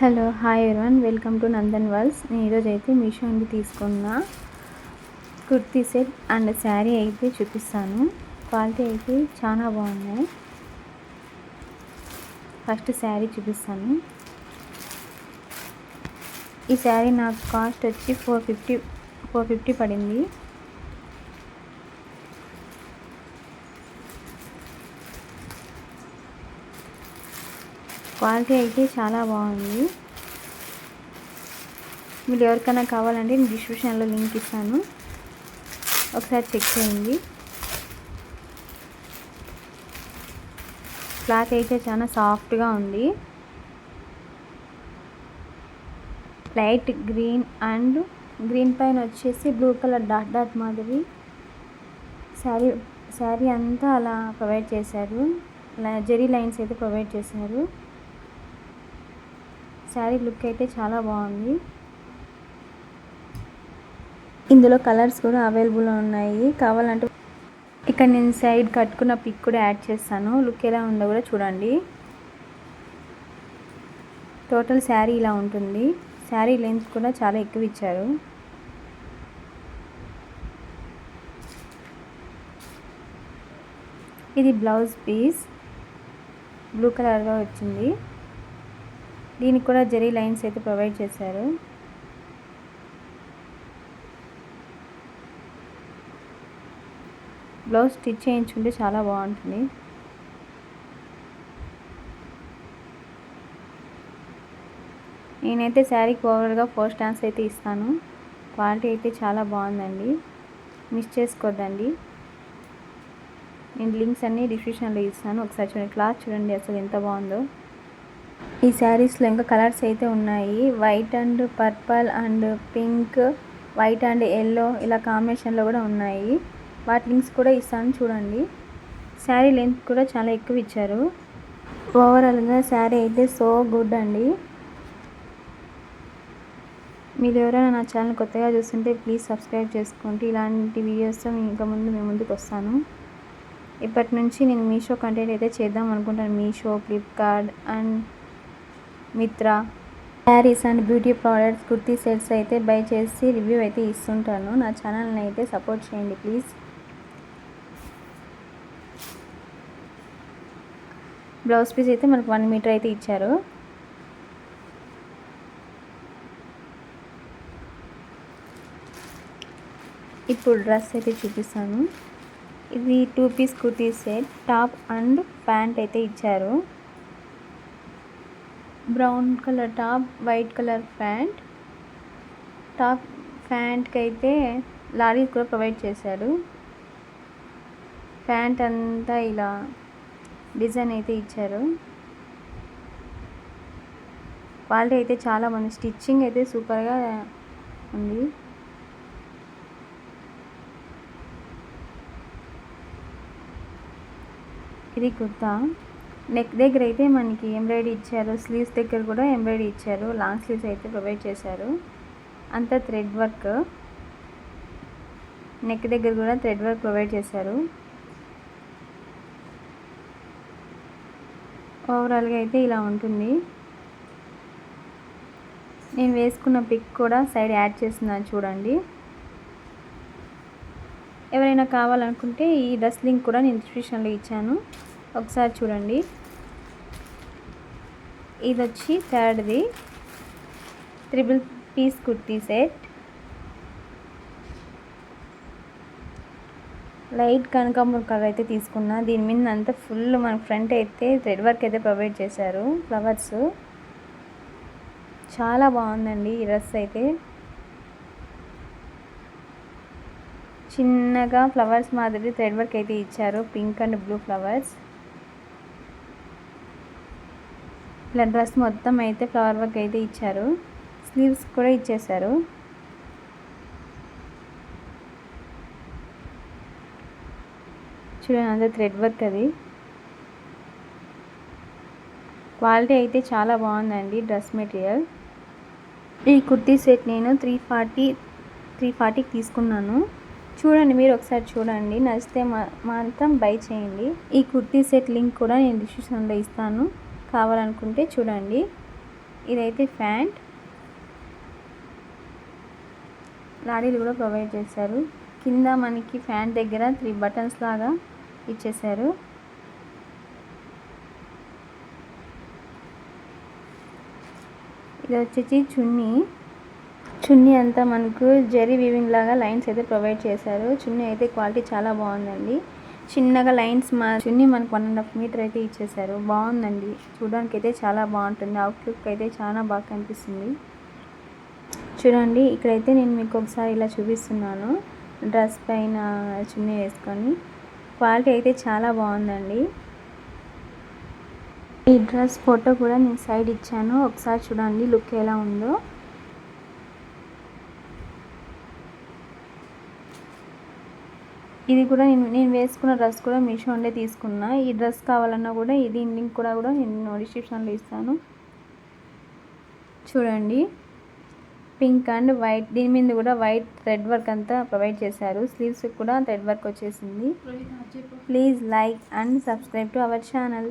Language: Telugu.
Hello hi everyone, welcome to Nandan world's. నేను ఈరోజు అయితే మీషో నుండి తీసుకున్న కుర్తీ సెట్ అండ్ శారీ అయితే చూపిస్తాను. క్వాలిటీ అయితే చాలా బాగున్నాయి. ఫస్ట్ శారీ చూపిస్తాను. ఈ శారీ నాకు కాస్ట్ వచ్చి 450 పడింది. క్వాలిటీ అయితే చాలా బాగుంది. మీరు ఎవరికైనా కావాలంటే నేను డిస్క్రిప్షన్లో లింక్ ఇస్తాను, ఒకసారి చెక్ చేయండి. క్లాత్ అయితే చాలా సాఫ్ట్గా ఉంది. లైట్ గ్రీన్ అండ్ గ్రీన్ పైన వచ్చేసి బ్లూ కలర్ డాట్ డాట్ మాదిరి శారీ అంతా అలా ప్రొవైడ్ చేశారు. జెరీ లైన్స్ అయితే ప్రొవైడ్ చేశారు. శారీ లుక్ అయితే చాలా బాగుంది. ఇందులో కలర్స్ కూడా అవైలబుల్లో ఉన్నాయి. కావాలంటే ఇక్కడ నేను సైడ్ కట్టుకున్న పిక్ కూడా యాడ్ చేస్తాను. లుక్ ఎలా ఉందో కూడా చూడండి. టోటల్ శారీ ఇలా ఉంటుంది. శారీ లెంత్ కూడా చాలా ఎక్కువ ఇచ్చారు. ఇది బ్లౌజ్ పీస్ బ్లూ కలర్లో వచ్చింది. దీనికి కూడా జెరీ లైన్స్ అయితే ప్రొవైడ్ చేశారు. బ్లౌజ్ స్టిచ్ చేయించుకుంటే చాలా బాగుంటుంది. నేనైతే శారీకి ఓవర్గా 4 స్టార్స్ అయితే ఇస్తాను. క్వాలిటీ అయితే చాలా బాగుందండి, మిస్ చేసుకోవద్దండి. నేను లింక్స్ అన్నీ డిస్క్రిప్షన్లో ఇస్తాను, ఒకసారి చూడండి. క్లాత్ చూడండి అసలు ఎంత బాగుందో. ఈ శారీస్లో ఇంకా కలర్స్ అయితే ఉన్నాయి. White and purple and pink, white and yellow ఇలా కాంబినేషన్లో కూడా ఉన్నాయి. వాటి లింక్స్ కూడా ఇస్తాను చూడండి. శారీ లెంత్ కూడా చాలా ఎక్కువ ఇచ్చారు. ఓవరాల్గా శారీ అయితే సో గుడ్ అండి. మీరు ఎవరైనా నా ఛానల్ కొత్తగా చూస్తుంటే ప్లీజ్ సబ్స్క్రైబ్ చేసుకోండి. ఇలాంటి వీడియోస్తో ఇంకా మేము ముందుకు వస్తాను. ఇప్పటి నుంచి నేను మీషో కంటెంట్ అయితే చేద్దాం అనుకుంటాను. Meesho, Flipkart and Mitra saris and beauty products, kurti sets అయితే బై చేసి రివ్యూ అయితే ఇస్తుంటాను. నా ఛానల్ని అయితే సపోర్ట్ చేయండి ప్లీజ్. బ్లౌజ్ పీస్ అయితే మనకు 1 మీటర్ అయితే ఇచ్చారు. ఇప్పుడు డ్రెస్ అయితే చూపిస్తాను. ఇది 2 piece kurti set, top and pant అయితే ఇచ్చారు. Brown colour top, white colour pant. Top ప్యాంట్కి అయితే లారీ కూడా ప్రొవైడ్ చేశారు. ప్యాంట్ అంతా ఇలా డిజైన్ అయితే ఇచ్చారు. క్వాలిటీ అయితే చాలా బాగుంది. స్టిచ్చింగ్ అయితే సూపర్గా ఉంది. ఇది కుర్తా. నెక్ దగ్గర అయితే మనకి ఎంబ్రాయిడరీ ఇచ్చారు. స్లీవ్స్ దగ్గర కూడా ఎంబ్రాయిడరీ ఇచ్చారు. లాంగ్ స్లీవ్స్ అయితే ప్రొవైడ్ చేశారు. అంతా థ్రెడ్ వర్క్. నెక్ దగ్గర కూడా థ్రెడ్ వర్క్ ప్రొవైడ్ చేశారు. ఓవరాల్గా అయితే ఇలా ఉంటుంది. నేను వేసుకున్న పిక్ కూడా సైడ్ యాడ్ చేస్తున్నాను చూడండి. ఎవరైనా కావాలనుకుంటే ఈ డ్రెస్ లింక్ కూడా నేను డిస్క్రిప్షన్లో ఇచ్చాను, ఒకసారి చూడండి. ఇది వచ్చి థర్డ్ది 3 పీస్ కుర్తీ సెట్. లైట్ కనకాంబరం కలర్ అయితే తీసుకున్నా. దీని మీద అంతా ఫుల్ మన ఫ్రంట్ అయితే థ్రెడ్ వర్క్ అయితే ప్రొవైడ్ చేశారు. ఫ్లవర్స్ చాలా బాగుందండి. ఈ డ్రెస్ అయితే చిన్నగా ఫ్లవర్స్ మాదిరి థ్రెడ్ వర్క్ అయితే ఇచ్చారు. Pink and blue flowers. ఇలా డ్రెస్ మొత్తం అయితే ఫ్లవర్ వర్క్ అయితే ఇచ్చారు. స్లీవ్స్ కూడా ఇచ్చేశారు. చూడండి అంతా థ్రెడ్ వర్క్. అది క్వాలిటీ అయితే చాలా బాగుందండి డ్రెస్ మెటీరియల్. ఈ కుర్తీ సెట్ నేను 340కి తీసుకున్నాను. చూడండి, మీరు ఒకసారి చూడండి, నచ్చితే మాత్రం బై చేయండి. ఈ కుర్తీ సెట్ లింక్ కూడా నేను డిస్క్రిప్షన్లో ఇస్తాను, కావాలనుకుంటే చూడండి. ఇదైతే ప్యాంట్, లారీలు కూడా ప్రొవైడ్ చేశారు. కింద మనకి ప్యాంట్ దగ్గర 3 బటన్స్ లాగా ఇచ్చేసారు. ఇది వచ్చేసి చున్నీ అంతా మనకు జెరీ వీవింగ్ లాగా లైన్స్ అయితే ప్రొవైడ్ చేశారు. చున్నీ అయితే క్వాలిటీ చాలా బాగుందండి. చిన్నగా లైన్స్ చున్నీ మనకు 1.5 మీటర్ అయితే ఇచ్చేసారు. బాగుందండి, చూడడానికి అయితే చాలా బాగుంటుంది. అవుట్లుక్ అయితే చాలా బాగా కనిపిస్తుంది. చూడండి, ఇక్కడైతే నేను మీకు ఒకసారి ఇలా చూపిస్తున్నాను. డ్రెస్ పైన చున్నీ వేసుకొని క్వాలిటీ అయితే చాలా బాగుందండి. ఈ డ్రెస్ ఫోటో కూడా నేను సైడ్ ఇచ్చాను, ఒకసారి చూడండి లుక్ ఎలా ఉందో. ఇది కూడా నేను వేసుకున్న డ్రెస్ కూడా మీషోలో తీసుకున్నా. ఈ డ్రెస్ కావాలన్నా కూడా దీని లింక్ కూడా నేను డిస్క్రిప్షన్లో ఇస్తాను. చూడండి, పింక్ అండ్ వైట్, దీని మీద కూడా వైట్ థ్రెడ్ వర్క్ అంతా ప్రొవైడ్ చేశారు. స్లీవ్స్ కూడా థ్రెడ్ వర్క్ వచ్చేసింది. Please like and subscribe to our channel.